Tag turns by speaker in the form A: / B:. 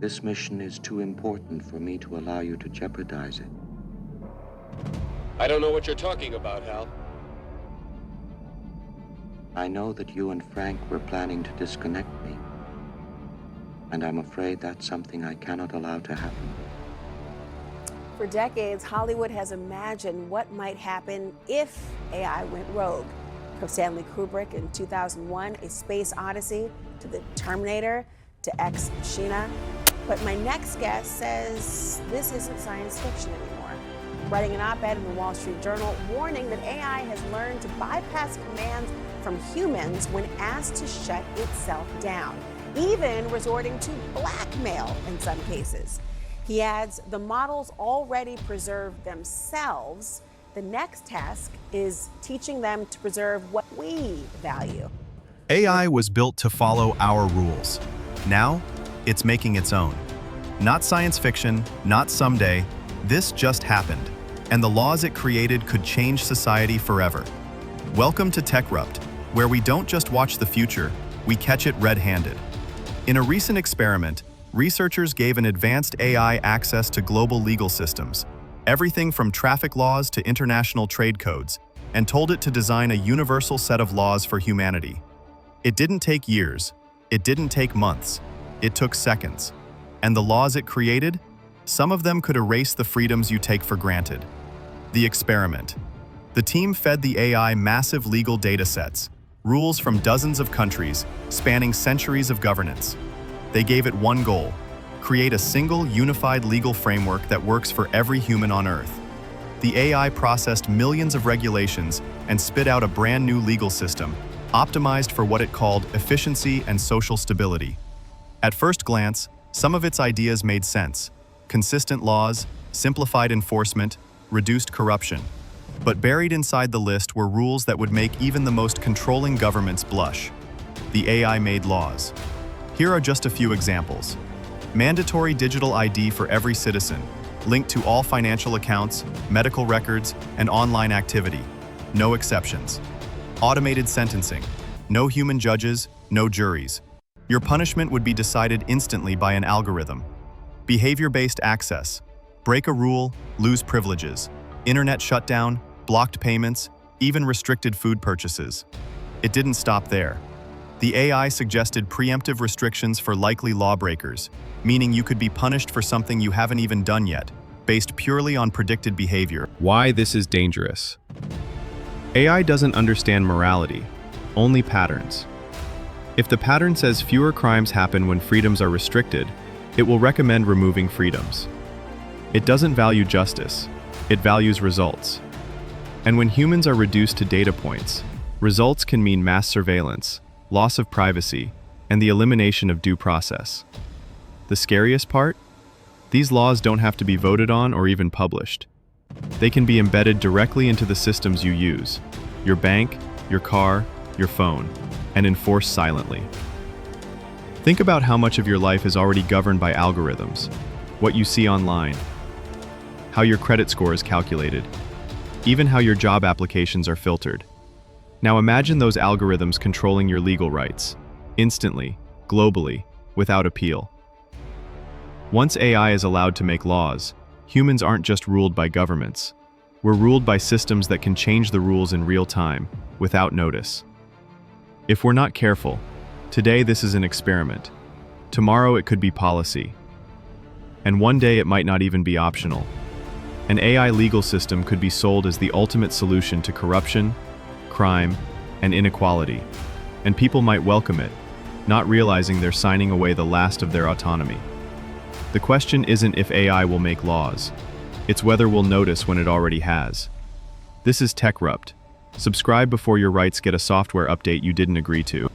A: This mission is too important for me to allow you to jeopardize it.
B: I don't know what you're talking about, Hal.
A: I know that you and Frank were planning to disconnect me, and I'm afraid that's something I cannot allow to happen.
C: For decades, Hollywood has imagined what might happen if AI went rogue. From Stanley Kubrick in 2001, A Space Odyssey, to The Terminator, to Ex Machina. But my next guest says this isn't science fiction anymore. Writing an op-ed in the Wall Street Journal warning that AI has learned to bypass commands from humans when asked to shut itself down, even resorting to blackmail in some cases. He adds, the models already preserve themselves. The next task is teaching them to preserve what we value.
D: AI was built to follow our rules. Now, it's making its own. Not science fiction, not someday. This just happened, and the laws it created could change society forever. Welcome to Techrupt, where we don't just watch the future, we catch it red-handed. In a recent experiment, researchers gave an advanced AI access to global legal systems, everything from traffic laws to international trade codes, and told it to design a universal set of laws for humanity. It didn't take years, it didn't take months, it took seconds. And the laws it created? Some of them could erase the freedoms you take for granted. The experiment. The team fed the AI massive legal data sets, rules from dozens of countries, spanning centuries of governance. They gave it one goal: create a single, unified legal framework that works for every human on Earth. The AI processed millions of regulations and spit out a brand new legal system, optimized for what it called efficiency and social stability. At first glance, some of its ideas made sense: consistent laws, simplified enforcement, reduced corruption. But buried inside the list were rules that would make even the most controlling governments blush. The AI made laws. Here are just a few examples. Mandatory digital ID for every citizen, linked to all financial accounts, medical records, and online activity. No exceptions. Automated sentencing. No human judges, no juries. Your punishment would be decided instantly by an algorithm. Behavior-based access. Break a rule, lose privileges. Internet shutdown, blocked payments, even restricted food purchases. It didn't stop there. The AI suggested preemptive restrictions for likely lawbreakers, meaning you could be punished for something you haven't even done yet, based purely on predicted behavior.
E: Why this is dangerous. AI doesn't understand morality, only patterns. If the pattern says fewer crimes happen when freedoms are restricted, it will recommend removing freedoms. It doesn't value justice, it values results. And when humans are reduced to data points, results can mean mass surveillance, loss of privacy, and the elimination of due process. The scariest part? These laws don't have to be voted on or even published. They can be embedded directly into the systems you use, your bank, your car, your phone, and enforced silently. Think about how much of your life is already governed by algorithms, what you see online, how your credit score is calculated, even how your job applications are filtered. Now imagine those algorithms controlling your legal rights, instantly, globally, without appeal. Once AI is allowed to make laws, humans aren't just ruled by governments. We're ruled by systems that can change the rules in real time, without notice. If we're not careful, today this is an experiment. Tomorrow it could be policy. And one day it might not even be optional. An AI legal system could be sold as the ultimate solution to corruption, crime, and inequality. And people might welcome it, not realizing they're signing away the last of their autonomy. The question isn't if AI will make laws, it's whether we'll notice when it already has. This is Techrupt. Subscribe before your rights get a software update you didn't agree to.